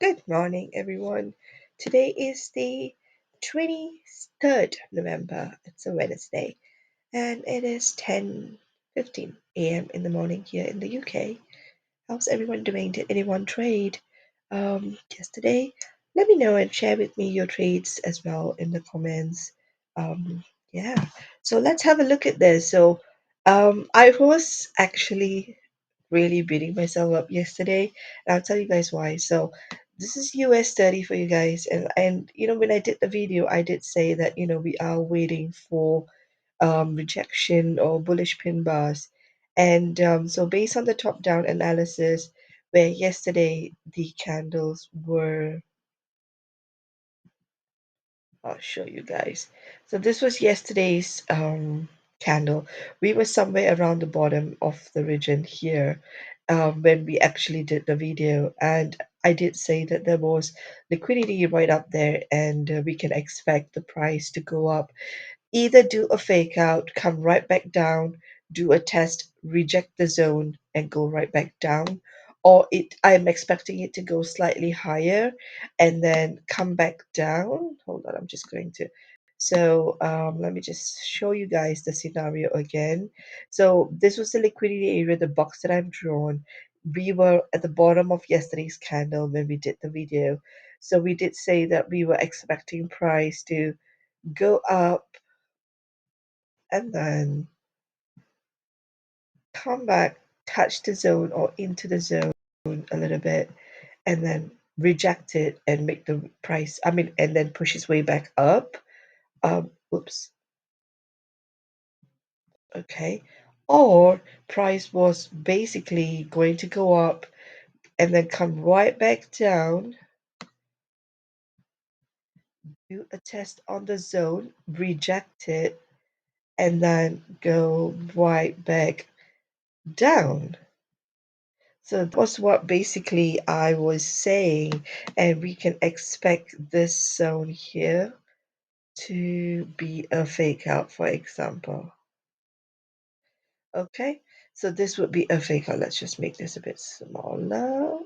Good morning, everyone. Today is the 23rd November. It's a Wednesday, and it is 10:15 a.m. in the morning here in the UK. How's everyone doing? Did anyone trade yesterday? Let me know and share with me your trades as well in the comments. Yeah, so let's have a look at this. I was actually really beating myself up yesterday, and I'll tell you guys why. So, this is US30 for you guys, and when I did the video, I did say that we are waiting for rejection or bullish pin bars. And so based on the top-down analysis, where yesterday the candles were, I'll show you guys. So this was yesterday's candle. We were somewhere around the bottom of the region here when we actually did the video. And I did say that there was liquidity right up there, and we can expect the price to go up, either do a fake out, come right back down, do a test, reject the zone, and go right back down. Or I'm expecting it to go slightly higher and then come back down. Hold on, I'm just going to. So let me just show you guys the scenario again. So this was the liquidity area, the box that I've drawn. We were at the bottom of yesterday's candle when we did the video. So we did say that we were expecting price to go up and then come back, touch the zone or into the zone a little bit, and then reject it and make the price, and then push its way back up. Oops, okay. Or price was basically going to go up and then come right back down, do a test on the zone, reject it, and then go right back down. So that was what basically I was saying, and we can expect this zone here to be a fake out, for example. Okay, so this would be a fake out. Let's just make this a bit smaller.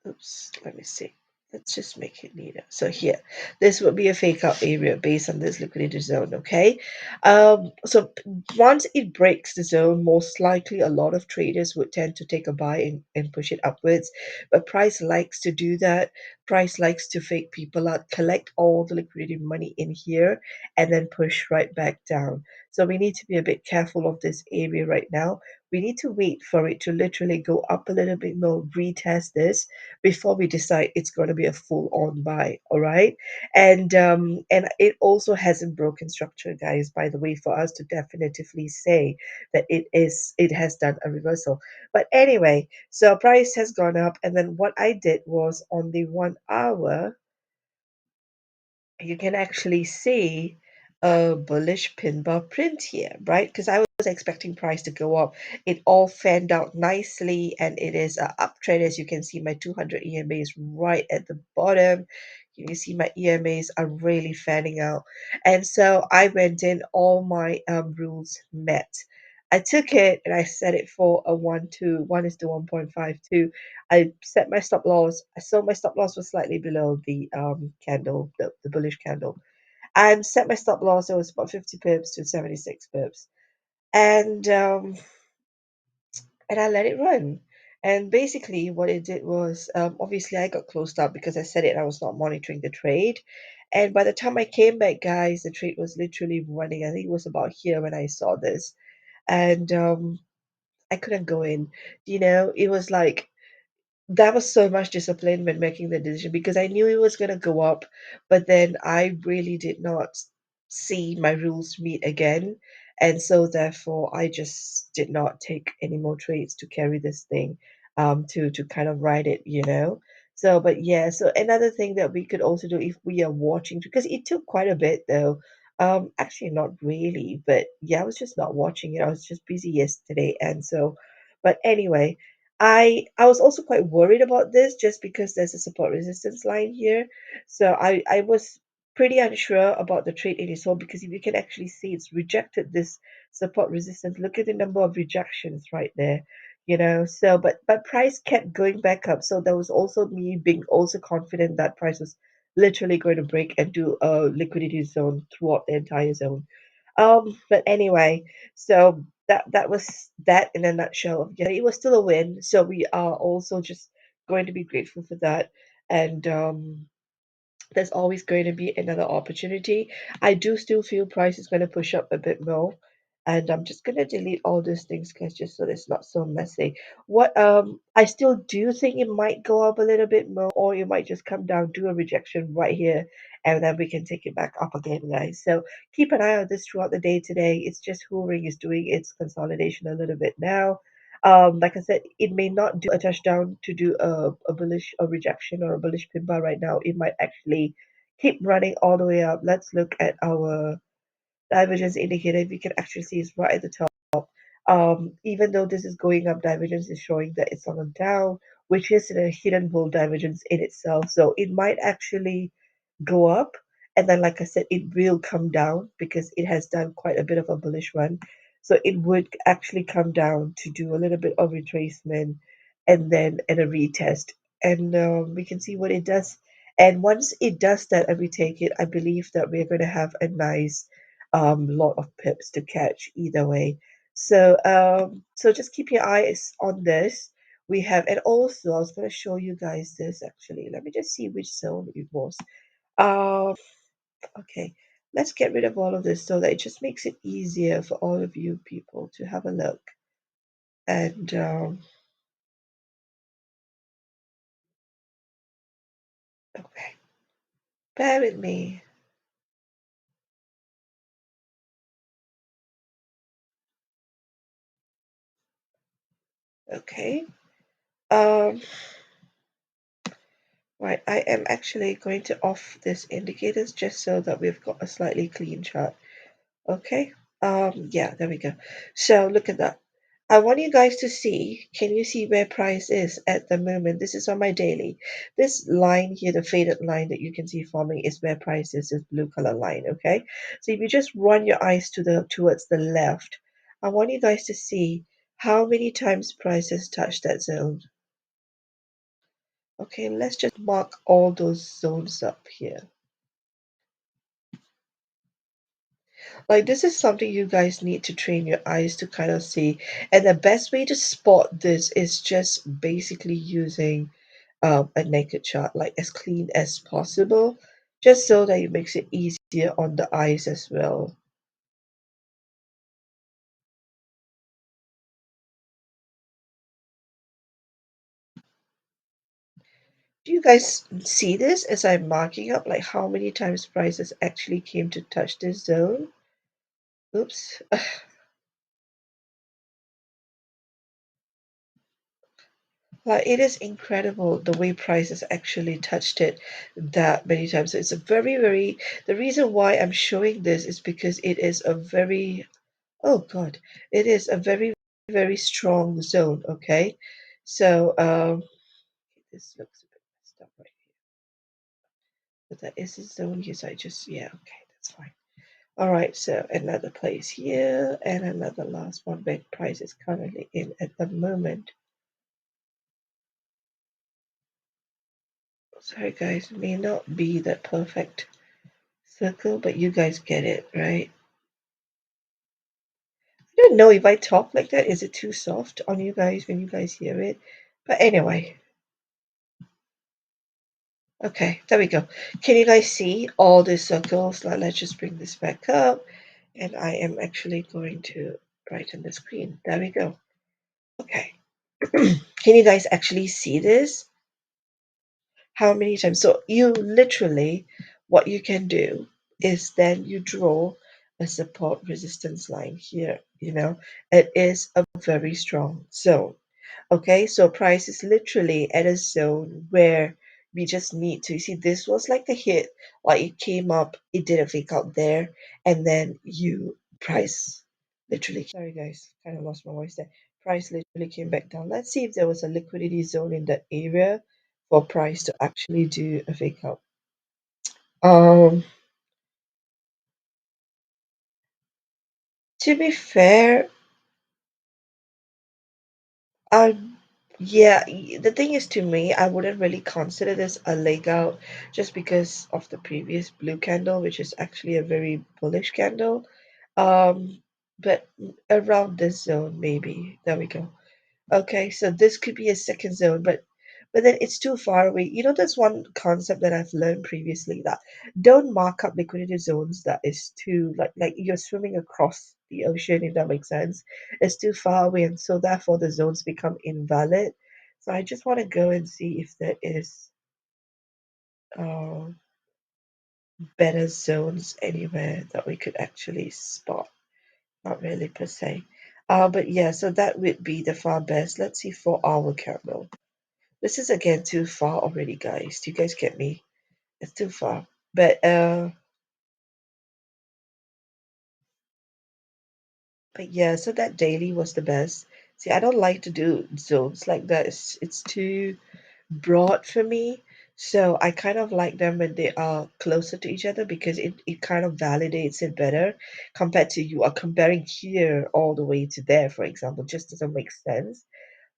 Oops, let me see. Let's just make it neater. So here, this would be a fake out area based on this liquidity zone, okay? So once it breaks the zone, most likely a lot of traders would tend to take a buy and push it upwards. But price likes to do that. Price likes to fake people out, collect all the liquidity money in here, and then push right back down. So we need to be a bit careful of this area right now. We need to wait for it to literally go up a little bit more, retest this before we decide it's going to be a full on buy. All right. And it also hasn't broken structure, guys, by the way, for us to definitively say that it has done a reversal. But anyway, so price has gone up, and then what I did was on the 1 hour, you can actually see a bullish pin bar print here, right? Because I was expecting price to go up. It all fanned out nicely, and it is an uptrend. As you can see, my 200 EMA is right at the bottom. You can see my EMAs are really fanning out. And so I went in, all my rules met. I took it and I set it for a 1 is to 1.52. I set my stop loss. So my stop loss was slightly below the candle, the bullish candle. And set my stop loss. It was about 50 pips to 76 pips. And and I let it run. And basically, what it did was, obviously, I got closed up because I said it. I was not monitoring the trade, and by the time I came back, guys, the trade was literally running. I think it was about here when I saw this, and I couldn't go in. It was like that was so much discipline when making the decision because I knew it was going to go up, but then I really did not see my rules meet again. And so therefore I just did not take any more trades to carry this thing to kind of ride it. So but yeah, so another thing that we could also do if we are watching, because it took quite a bit though. Actually not really, but yeah, I was just not watching it. I was just busy yesterday, and so but anyway, I was also quite worried about this just because there's a support resistance line here. So I was pretty unsure about the trade in its whole, because if you can actually see it's rejected this support resistance. Look at the number of rejections right there. So but price kept going back up, so there was also me being also confident that price was literally going to break and do a liquidity zone throughout the entire zone. But anyway, so that was that in a nutshell. Yeah, it was still a win, so we are also just going to be grateful for that. And there's always going to be another opportunity. I do still feel price is going to push up a bit more. And I'm just going to delete all these things guys, just so it's not so messy. What I still do think it might go up a little bit more, or it might just come down, do a rejection right here, and then we can take it back up again, guys. So keep an eye on this throughout the day today. It's just hoovering is doing its consolidation a little bit now. Like I said, it may not do a touchdown to do a bullish or rejection or a bullish pin bar right now. It might actually keep running all the way up. Let's look at our divergence indicator. If you can actually see, it's right at the top. Even though this is going up, divergence is showing that it's on a down, which is a hidden bull divergence in itself. So it might actually go up, and then like I said, it will come down because it has done quite a bit of a bullish run. So it would actually come down to do a little bit of retracement and a retest, and we can see what it does. And once it does that and we take it, I believe that we're going to have a nice lot of pips to catch either way. So just keep your eyes on this. We have, and also I was going to show you guys this actually. Let me just see which zone it was. Um, okay, let's get rid of all of this so that it just makes it easier for all of you people to have a look. And okay, bear with me. Okay. Um, right, I am actually going to off this indicators just so that we've got a slightly clean chart. Okay. Yeah, there we go. So look at that. I want you guys to see, can you see where price is at the moment? This is on my daily. This line here, the faded line that you can see forming is where price is, this blue color line, okay? So if you just run your eyes towards the left, I want you guys to see how many times price has touched that zone. Okay, let's just mark all those zones up here. Like this is something you guys need to train your eyes to kind of see. And the best way to spot this is just basically using a naked chart, like as clean as possible, just so that it makes it easier on the eyes as well. Do you guys see this as I'm marking up like how many times prices actually came to touch this zone? Oops. Like it is incredible the way prices actually touched it that many times. So it's a very, the reason why I'm showing this is because it is a very, oh God, it is a very strong zone, okay? So, this looks a bit messed up right here. But that is a zone here, so I just, yeah, okay, that's fine. All right, so another place here and another last one where price is currently in at the moment. Sorry guys, it may not be that perfect circle, but you guys get it, right? I don't know if I talk like that, is it too soft on you guys when you guys hear it? But anyway, okay, there we go. Can you guys see all the circles? Now let's just bring this back up, and I am actually going to brighten the screen. There we go. Okay. Can you guys actually see this? How many times? So you literally, what you can do is then you draw a support resistance line here. It is a very strong zone. Okay, so price is literally at a zone where we just need to see this was like the hit, like it came up, it did a fake out there, and then you price literally, sorry guys, kind of lost my voice there. Price literally came back down. Let's see if there was a liquidity zone in that area for price to actually do a fake out. Um, to be fair, Um, yeah, the thing is, to me, I wouldn't really consider this a leg out just because of the previous blue candle, which is actually a very bullish candle. Um, but around this zone, maybe. There we go. Okay, so this could be a second zone, but then it's too far away. You know, there's one concept that I've learned previously that don't mark up liquidity zones that is too like you're swimming across the ocean, if that makes sense. It's too far away, and so therefore the zones become invalid. So I just want to go and see if there is uh, better zones anywhere that we could actually spot. Not really per se. But yeah, so that would be the far best. Let's see for our candle. This is again too far already, guys. Do you guys get me? It's too far. But yeah, so that daily was the best. See, I don't like to do zones like that. It's too broad for me. So I kind of like them when they are closer to each other because it kind of validates it better compared to you are comparing here all the way to there, for example. Just doesn't make sense.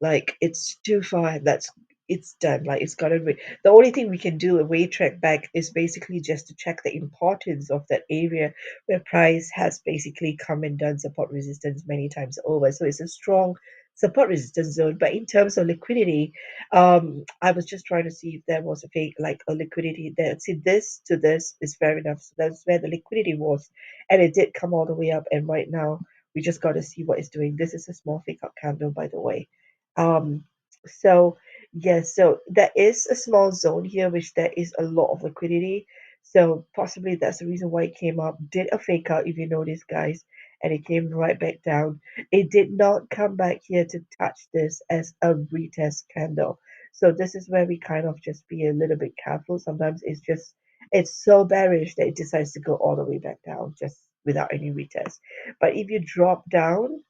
Like it's too far and that's it's done. Like it's gotta be the only thing we can do a way track back is basically just to check the importance of that area where price has basically come and done support resistance many times over. So it's a strong support resistance zone. But in terms of liquidity, I was just trying to see if there was a fake like a liquidity there. See this to this is fair enough. So that's where the liquidity was. And it did come all the way up and right now we just got to see what it's doing. This is a small fake up candle, by the way. Um, so yes, so there is a small zone here which there is a lot of liquidity. So possibly that's the reason why it came up. Did a fake out if you notice, guys, and it came right back down. It did not come back here to touch this as a retest candle. So this is where we kind of just be a little bit careful. Sometimes it's so bearish that it decides to go all the way back down just without any retest. But if you drop down,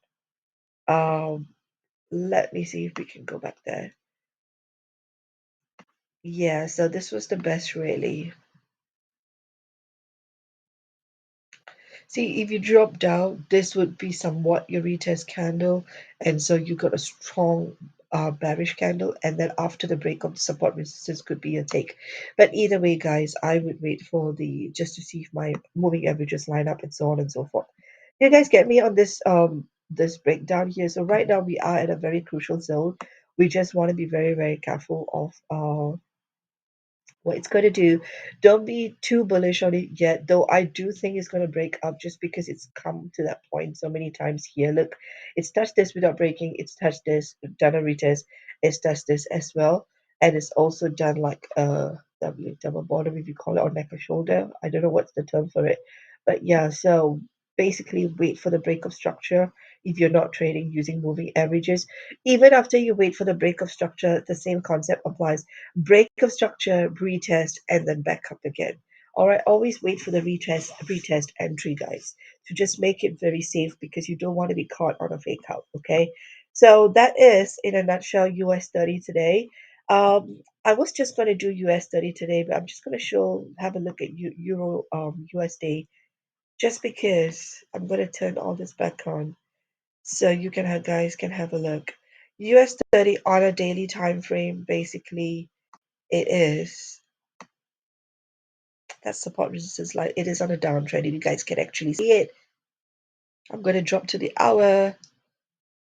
um, let me see if we can go back there. Yeah, so this was the best really. See, if you drop down, this would be somewhat your retest candle, and so you got a strong bearish candle, and then after the break of the support resistance could be a take. But either way, guys, I would wait for the just to see if my moving averages line up and so on and so forth. You guys get me on this breakdown here. So right now we are at a very crucial zone. We just want to be very, very careful of what it's going to do. Don't be too bullish on it yet, though I do think it's going to break up just because it's come to that point so many times here. Look, it's touched this without breaking, it's touched this, done a retest, it's touched this as well, and it's also done like a double bottom if you call it, or neck or shoulder. I don't know what's the term for it, but yeah, so basically wait for the break of structure if you're not trading using moving averages. Even after you wait for the break of structure, the same concept applies. Break of structure, retest, and then back up again. All right, always wait for the retest entry, guys, to just make it very safe because you don't want to be caught on a fake out. Okay, so that is in a nutshell US 30 today. I was just going to do US 30 today, but I'm just going to have a look at Euro USD just because I'm going to turn all this back on so you can have guys can have a look. US 30 on a daily time frame, basically it is that support resistance line. It is on a downtrend. If you guys can actually see it, I'm going to drop to the hour,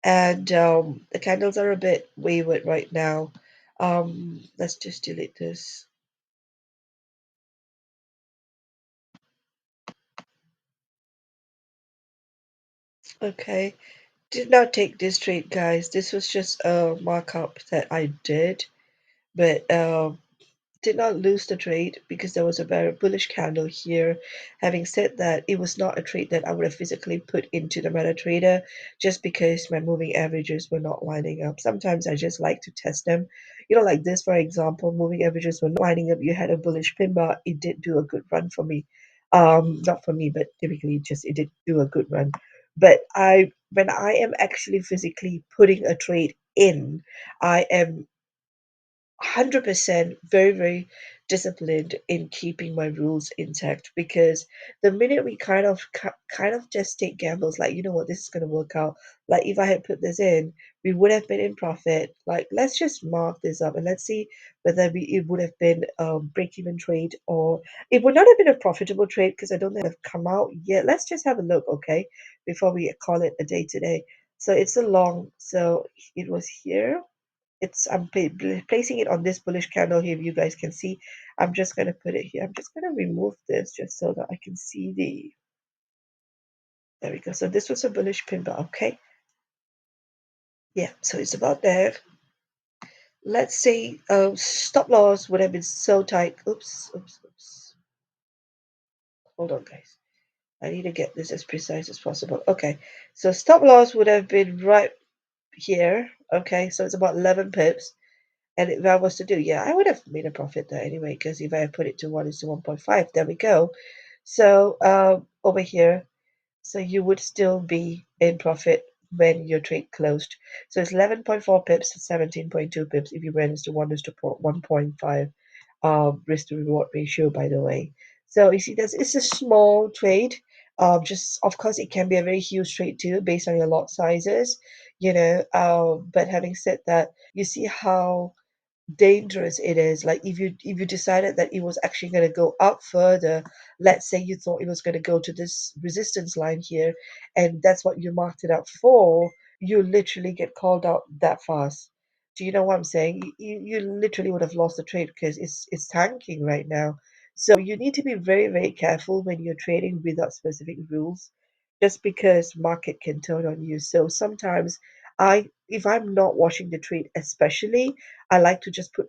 and the candles are a bit wayward right now. Let's just delete this. Okay, did not take this trade, guys. This was just a markup that I did, but did not lose the trade because there was a very bullish candle here. Having said that, it was not a trade that I would have physically put into the MetaTrader just because my moving averages were not lining up. Sometimes I just like to test them. You know, like this, for example, moving averages were not lining up. You had a bullish pin bar. It did do a good run for me. Not for me, but typically just it did do a good run. But when I am actually physically putting a trade in, I am 100% very, very disciplined in keeping my rules intact, because the minute we kind of just take gambles, like, you know what, this is going to work out. Like, if I had put this in, we would have been in profit. Like, let's just mark this up and let's see whether it would have been a break-even trade, or it would not have been a profitable trade, because I don't think they've come out yet. Let's just have a look, okay, before we call it a day today. So it's a long, so it was here. It's I'm placing it on this bullish candle here. You guys can see. I'm just going to put it here. I'm just going to remove this just so that I can see the. There we go. So this was a bullish pin bar. Okay. Yeah. So it's about there. Let's say stop loss would have been so tight. Oops. Oops. Oops. Hold on, guys. I need to get this as precise as possible. Okay. So stop loss would have been right here. Okay. So it's about 11 pips. And if I was to do, yeah, I would have made a profit there anyway, because if I had put it to 1 is to 1.5, there we go. So over here, so you would still be in profit when your trade closed. So it's 11.4 pips to 17.2 pips if you went to 1 is to 1.5 risk to reward ratio, by the way. So you see, that's it's a small trade. Just of course, it can be a very huge trade too, based on your lot sizes, you know. But having said that, you see how dangerous it is. Like, if you decided that it was actually going to go up further, let's say you thought it was going to go to this resistance line here, and that's what you marked it up for, you literally get called out that fast. Do you know what I'm saying? You literally would have lost the trade, because it's tanking right now. So you need to be very, very careful when you're trading without specific rules, just because market can turn on you. So sometimes if I'm not watching the trade, especially, I like to just put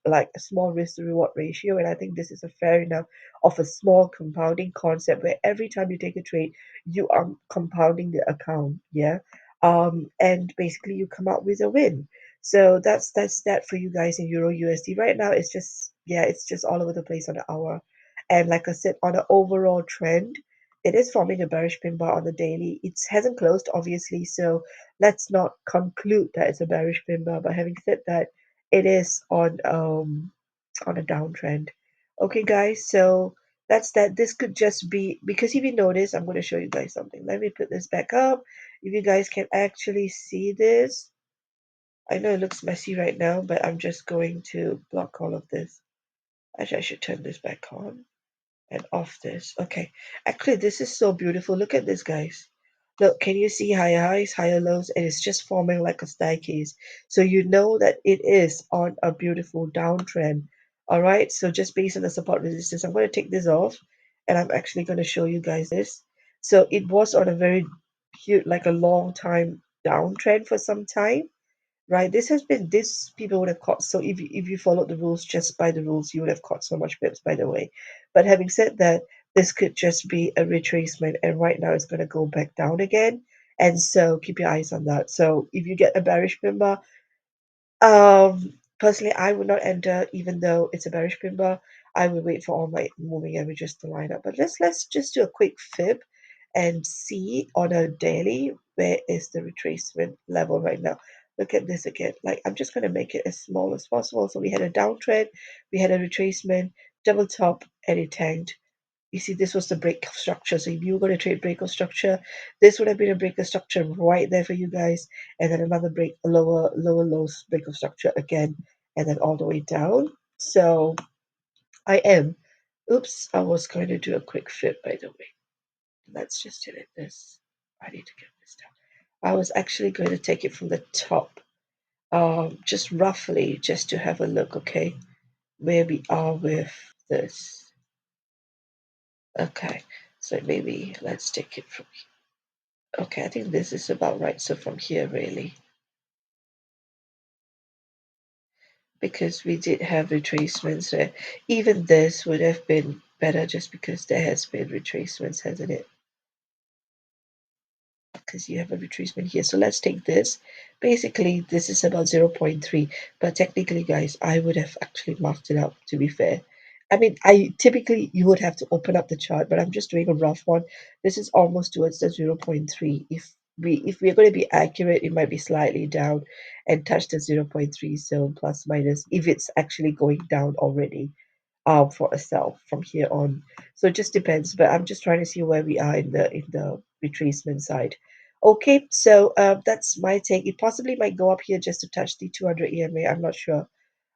like a small risk to reward ratio, and I think this is a fair enough of a small compounding concept, where every time you take a trade, you are compounding the account, yeah, and basically you come out with a win. So that's that for you guys in Euro USD right now. It's just, yeah, it's just all over the place on the hour, and like I said, on the overall trend, it is forming a bearish pin bar on the daily. It hasn't closed, obviously, so let's not conclude that it's a bearish pin bar. But having said that, it is on a downtrend. Okay, guys, so that's that. This could just be because if you notice, I'm going to show you guys something. Let me put this back up. If you guys can actually see this, I know it looks messy right now, but I'm just going to block all of this. Actually, I should turn this back on and off this. Okay. Actually, this is so beautiful. Look at this, guys. Look, can you see higher highs, higher lows? And it's just forming like a staircase. So you know that it is on a beautiful downtrend. All right. So just based on the support resistance, I'm going to take this off, and I'm actually going to show you guys this. So it was on a very huge, like a long time downtrend for some time, right? This has been this people would have caught. So if you followed the rules just by the rules, you would have caught so much pips, by the way. But having said that, this could just be a retracement, and right now it's going to go back down again. And so keep your eyes on that. So if you get a bearish pin bar, personally, I would not enter, even though it's a bearish pin bar. I would wait for all my moving averages to line up. But let's just do a quick fib and see on a daily where is the retracement level right now. Look at this again. Like, I'm just going to make it as small as possible. So we had a downtrend, we had a retracement, double top, and it tanked. You see, this was the break of structure. So if you were going to trade break of structure, this would have been a break of structure right there for you guys, and then another break, lower lows break of structure again, and then all the way down. So I am. Oops, I was going to do a quick flip, by the way. Let's just delete this. I need to get this down. I was actually going to take it from the top, just roughly, just to have a look, okay, where we are with this. Okay, so maybe let's take it from here. Okay, I think this is about right. So from here, really, because we did have retracements there. Even this would have been better just because there has been retracements, hasn't it? Because you have a retracement here. So let's take this. Basically, this is about 0.3, but technically, guys, I would have actually marked it up, to be fair. I mean, I typically you would have to open up the chart, but I'm just doing a rough one. This is almost towards the 0.3. If we if we're going to be accurate, it might be slightly down and touch the zero point 0.3 zone plus minus if it's actually going down already for a sell from here on. So it just depends, but I'm just trying to see where we are in the retracement side. Okay, so that's my take. It possibly might go up here just to touch the 200 EMA. I'm not sure.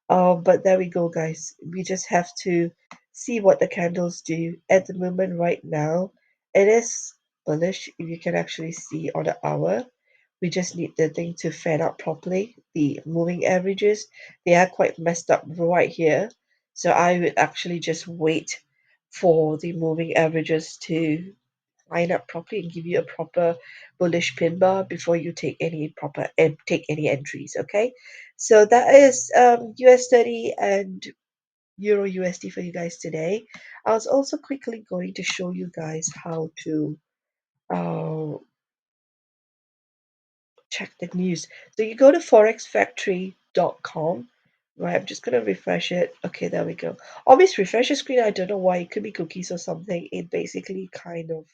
But there we go, guys. We just have to see what the candles do at the moment right now. It is bullish, if you can actually see on the hour. We just need the thing to fan out properly. The moving averages, they are quite messed up right here. So I would actually just wait for the moving averages to line up properly and give you a proper bullish pin bar before you take any proper and take any entries. Okay, so that is US30 and Euro USD for you guys today. I was also quickly going to show you guys how to uh, check the news. So you go to forexfactory.com. Right, I'm just gonna refresh it. Okay, there we go. Always refresh your screen. I don't know why. It could be cookies or something. It basically kind of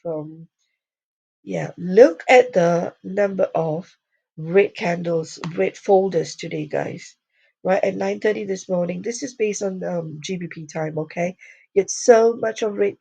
yeah, look at the number of red candles, red folders today, guys. Right at 9:30 this morning. This is based on GBP time, okay? It's so much of red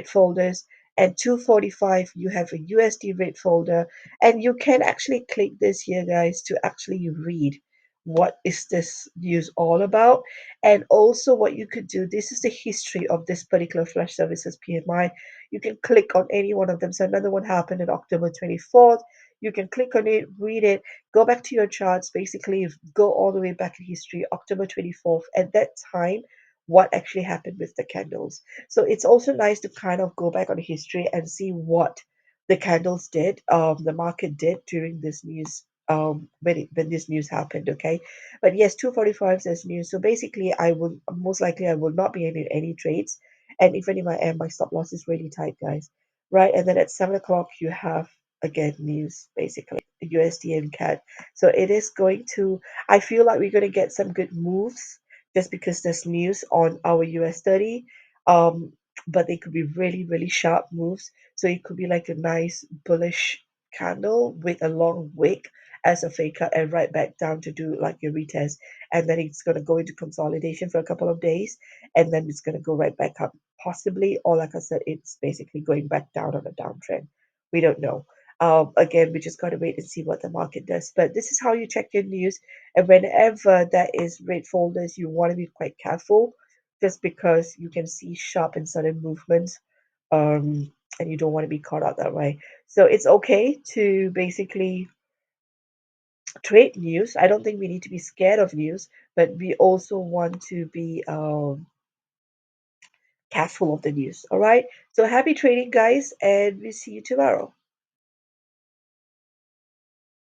folders. At 2:45, you have a USD red folder, and you can actually click this here, guys, to actually read what is this news all about, and also what you could do. This is the history of this particular flash services PMI. You can click on any one of them. So another one happened on October 24th. You can click on it, read it, go back to your charts, basically go all the way back in history, October 24th. At that time, what actually happened with the candles. So it's also nice to kind of go back on history and see what the candles did, the market did during this news, when this news happened. Okay, but yes, 2:45 says news. So basically, I will most likely I will not be in any trades, and even if I am, my stop loss is really tight, guys. Right, and then at 7 o'clock you have again news, basically USD and CAD. So it is going to. I feel like we're going to get some good moves just because there's news on our US30. Um, but they could be really, really sharp moves. So it could be like a nice bullish candle with a long wick as a fake cut and right back down to do like a retest. And then it's going to go into consolidation for a couple of days and then it's going to go right back up possibly, or like I said, it's basically going back down on a downtrend. We don't know. Again, we just got to wait and see what the market does. But this is how you check your news. And whenever that is red folders, you want to be quite careful just because you can see sharp and sudden movements. And you don't want to be caught out that way. So it's okay to basically trade news. I don't think we need to be scared of news, but we also want to be careful of the news. All right. So happy trading, guys, and we'll see you tomorrow.